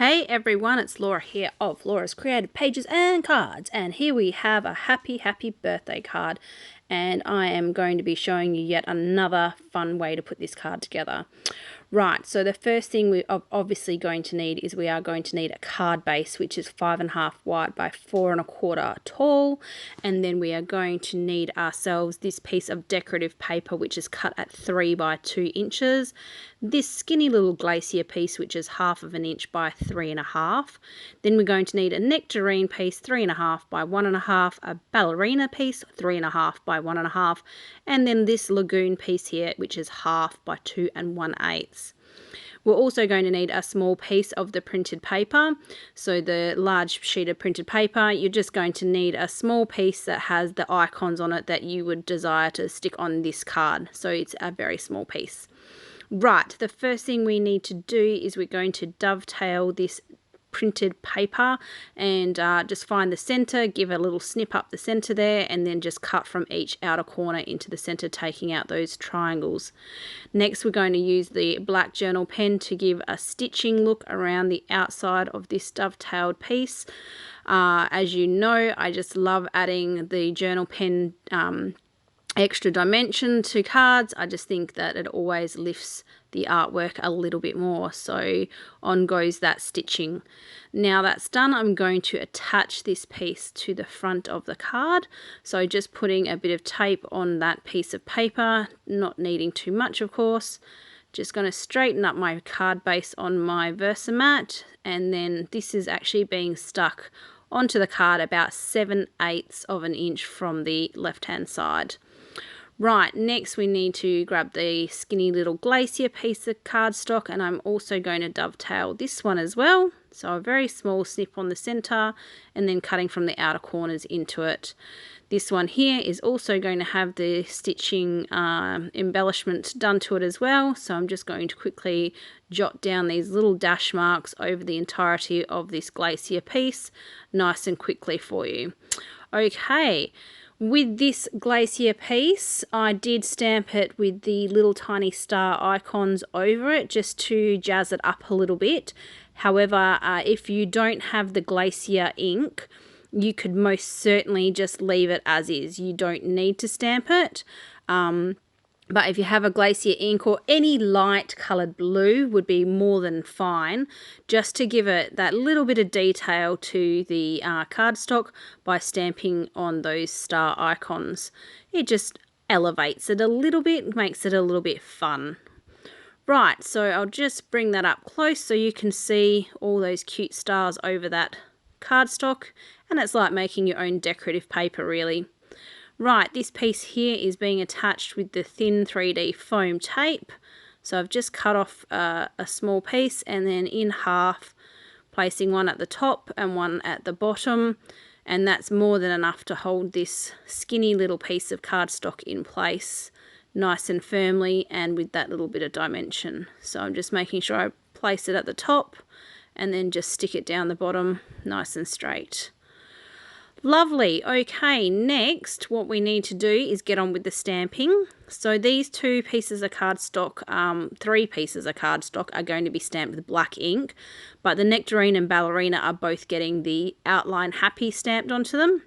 Hey everyone, it's Laura here of Laura's Creative Pages and Cards, and here we have a happy birthday card, and I am going to be showing you yet another fun way to put this card together. Right, so the first thing we are obviously going to need is we are going to need a card base, which is 5.5 wide by 4.25 tall, and then we are going to need ourselves this piece of decorative paper, which is cut at 3 by 2 inches, this skinny little glacier piece, which is 1/2 inch by 3.5. Then we're going to need a nectarine piece, 3.5 by 1.5, a ballerina piece, 3.5 by 1.5, and then this lagoon piece here, which is 1/2 by 2 1/8. We're also going to need a small piece of the printed paper. So the large sheet of printed paper, you're just going to need a small piece that has the icons on it that you would desire to stick on this card. So it's a very small piece. Right, the first thing we need to do is we're going to dovetail this printed paper and just find the center, give a little snip up the center there, and then just cut from each outer corner into the center, taking out those triangles. Next, we're going to use the black journal pen to give a stitching look around the outside of this dovetailed piece. As you know, I just love adding the journal pen extra dimension to cards. I just think that it always lifts the artwork a little bit more. So on goes that stitching. Now that's done, I'm going to attach this piece to the front of the card. So just putting a bit of tape on that piece of paper, not needing too much of course. Just going to straighten up my card base on my Versamat, and then this is actually being stuck onto the card about 7/8 of an inch from the left hand side. Right, next we need to grab the skinny little glacier piece of cardstock, and I'm also going to dovetail this one as well. So a very small snip on the center and then cutting from the outer corners into it. This one here is also going to have the stitching embellishment done to it as well. So I'm just going to quickly jot down these little dash marks over the entirety of this glacier piece, nice and quickly for you. Okay. With this glacier piece, I did stamp it with the little tiny star icons over it just to jazz it up a little bit. However, if you don't have the glacier ink, you could most certainly just leave it as is. You don't need to stamp it. But if you have a glacier ink or any light coloured blue would be more than fine, just to give it that little bit of detail to the cardstock by stamping on those star icons. It just elevates it a little bit, makes it a little bit fun. Right, so I'll just bring that up close so you can see all those cute stars over that cardstock, and it's like making your own decorative paper really. Right, this piece here is being attached with the thin 3D foam tape. So I've just cut off a small piece and then in half, placing one at the top and one at the bottom. And that's more than enough to hold this skinny little piece of cardstock in place nice and firmly and with that little bit of dimension. So I'm just making sure I place it at the top and then just stick it down the bottom nice and straight. Lovely. Okay, next what we need to do is get on with the stamping. So these two pieces of cardstock, 3 pieces of cardstock are going to be stamped with black ink, but the nectarine and ballerina are both getting the outline happy stamped onto them.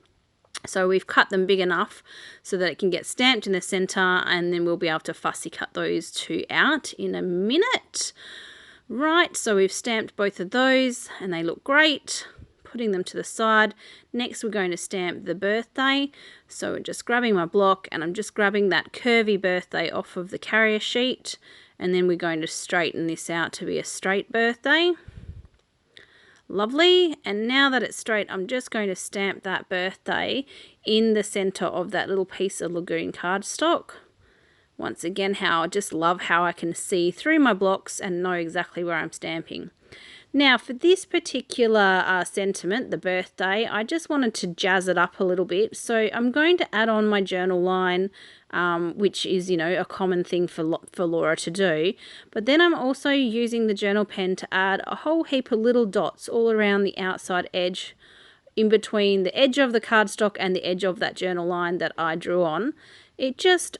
So we've cut them big enough so that it can get stamped in the center, and then we'll be able to fussy cut those two out in a minute. Right, so we've stamped both of those and they look great. Putting them to the side. Next we're going to stamp the birthday. So we're just grabbing my block and I'm just grabbing that curvy birthday off of the carrier sheet, and then we're going to straighten this out to be a straight birthday. Lovely. And now that it's straight, I'm just going to stamp that birthday in the center of that little piece of lagoon cardstock. Once again, I just love how I can see through my blocks and know exactly where I'm stamping. Now for this particular sentiment, the birthday, I just wanted to jazz it up a little bit. So I'm going to add on my journal line, which is, you know, a common thing for Laura to do. But then I'm also using the journal pen to add a whole heap of little dots all around the outside edge, in between the edge of the cardstock and the edge of that journal line that I drew on. It just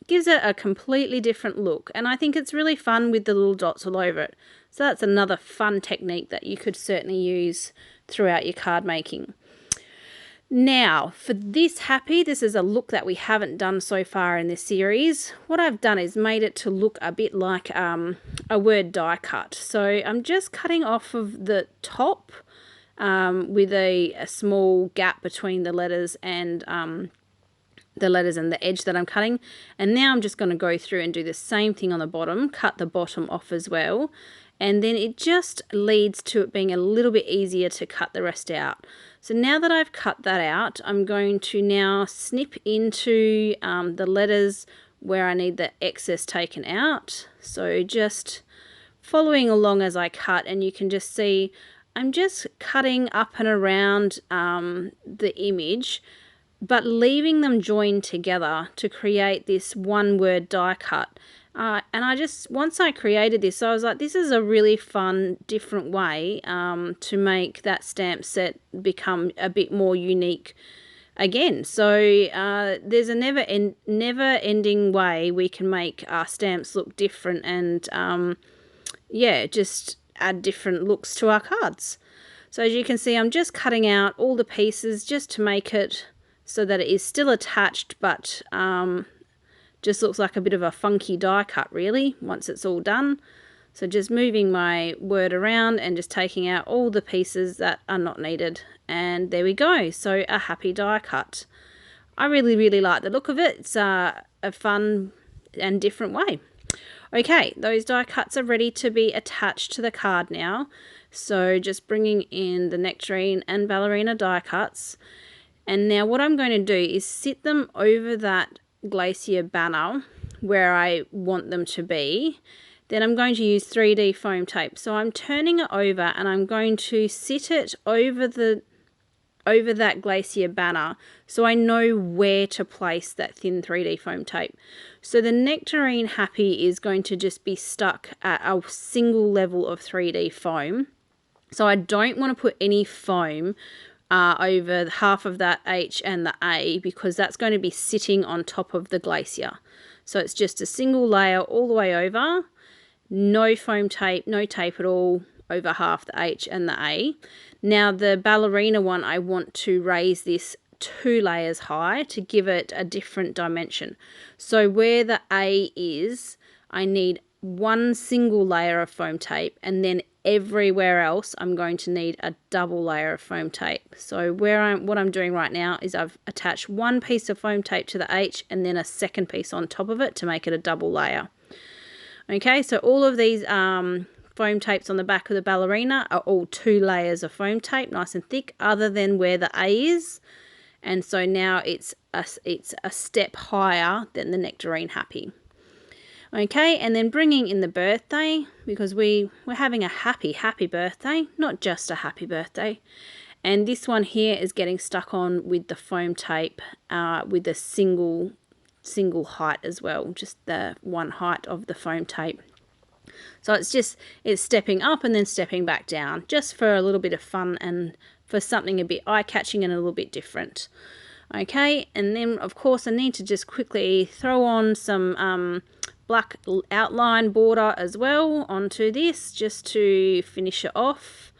gives it a completely different look, and I think it's really fun with the little dots all over it. So that's another fun technique that you could certainly use throughout your card making. Now, for this happy, this is a look that we haven't done so far in this series. What I've done is made it to look a bit like a word die cut. So I'm just cutting off of the top with a small gap between the letters and the edge that I'm cutting. And now I'm just going to go through and do the same thing on the bottom, cut the bottom off as well. And then it just leads to it being a little bit easier to cut the rest out. So now that I've cut that out, I'm going to now snip into the letters where I need the excess taken out. So just following along as I cut, and you can just see I'm just cutting up and around the image, but leaving them joined together to create this one word die cut. And once I created this, I was like, this is a really fun, different way to make that stamp set become a bit more unique again. So there's a never-ending way we can make our stamps look different and, yeah, just add different looks to our cards. So as you can see, I'm just cutting out all the pieces just to make it so that it is still attached, but just looks like a bit of a funky die cut really once it's all done. So just moving my word around and just taking out all the pieces that are not needed, and there we go. So a happy die cut. I really like the look of it. It's a fun and different way. Okay, those die cuts are ready to be attached to the card now. So just bringing in the nectarine and ballerina die cuts, and now what I'm going to do is sit them over that glacier banner where I want them to be. Then I'm going to use 3D foam tape. So I'm turning it over and I'm going to sit it over that glacier banner so I know where to place that thin 3D foam tape. So the nectarine happy is going to just be stuck at a single level of 3D foam. So I don't want to put any foam over half of that H and the A, because that's going to be sitting on top of the glacier. So it's just a single layer all the way over, no foam tape, no tape at all over half the H and the A. Now the ballerina one, I want to raise this 2 layers high to give it a different dimension. So where the A is, I need one single layer of foam tape, and then everywhere else I'm going to need a double layer of foam tape. So what I'm doing right now is I've attached one piece of foam tape to the H and then a second piece on top of it to make it a double layer. Okay, so all of these foam tapes on the back of the ballerina are all 2 layers of foam tape, nice and thick, other than where the A is. And so now it's a step higher than the nectarine happy. Okay, and then bringing in the birthday, because we're having a happy birthday, not just a happy birthday. And this one here is getting stuck on with the foam tape with a single height as well, just the one height of the foam tape. So it's stepping up and then stepping back down, just for a little bit of fun and for something a bit eye-catching and a little bit different. Okay, and then of course I need to just quickly throw on some black outline border as well onto this, just to finish it off.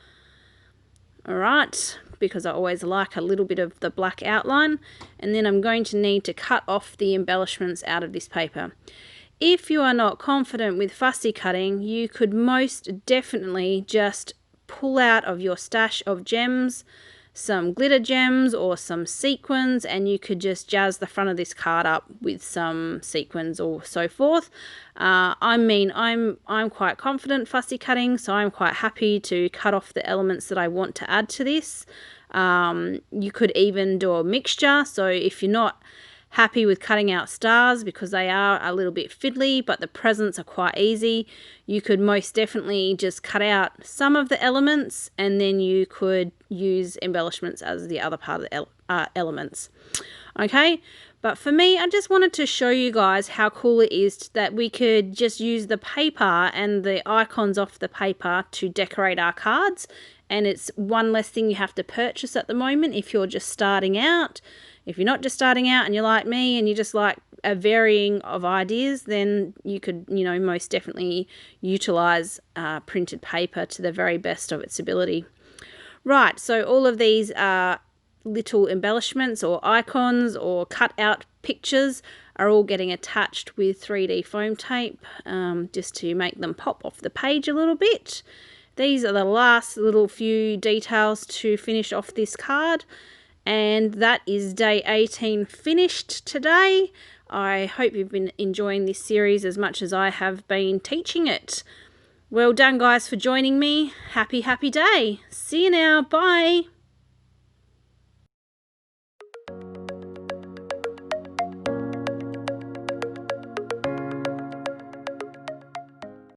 Alright, because I always like a little bit of the black outline. And then I'm going to need to cut off the embellishments out of this paper. If you are not confident with fussy cutting, you could most definitely just pull out of your stash of gems some glitter gems or some sequins, and you could just jazz the front of this card up with some sequins or so forth. I mean, I'm quite confident fussy cutting, so I'm quite happy to cut off the elements that I want to add to this. You could even do a mixture, so if you're not happy with cutting out stars because they are a little bit fiddly, but the presents are quite easy, you could most definitely just cut out some of the elements and then you could use embellishments as the other part of the elements. Okay, but for me, I just wanted to show you guys how cool it is that we could just use the paper and the icons off the paper to decorate our cards, and it's one less thing you have to purchase at the moment if you're just starting out. If you're not just starting out and you're like me and you just like a varying of ideas, then you could, most definitely utilize printed paper to the very best of its ability. Right, so all of these little embellishments or icons or cut out pictures are all getting attached with 3D foam tape, just to make them pop off the page a little bit. These are the last little few details to finish off this card. And that is day 18 finished today. I hope you've been enjoying this series as much as I have been teaching it. Well done, guys, for joining me. Happy day. See you now. Bye.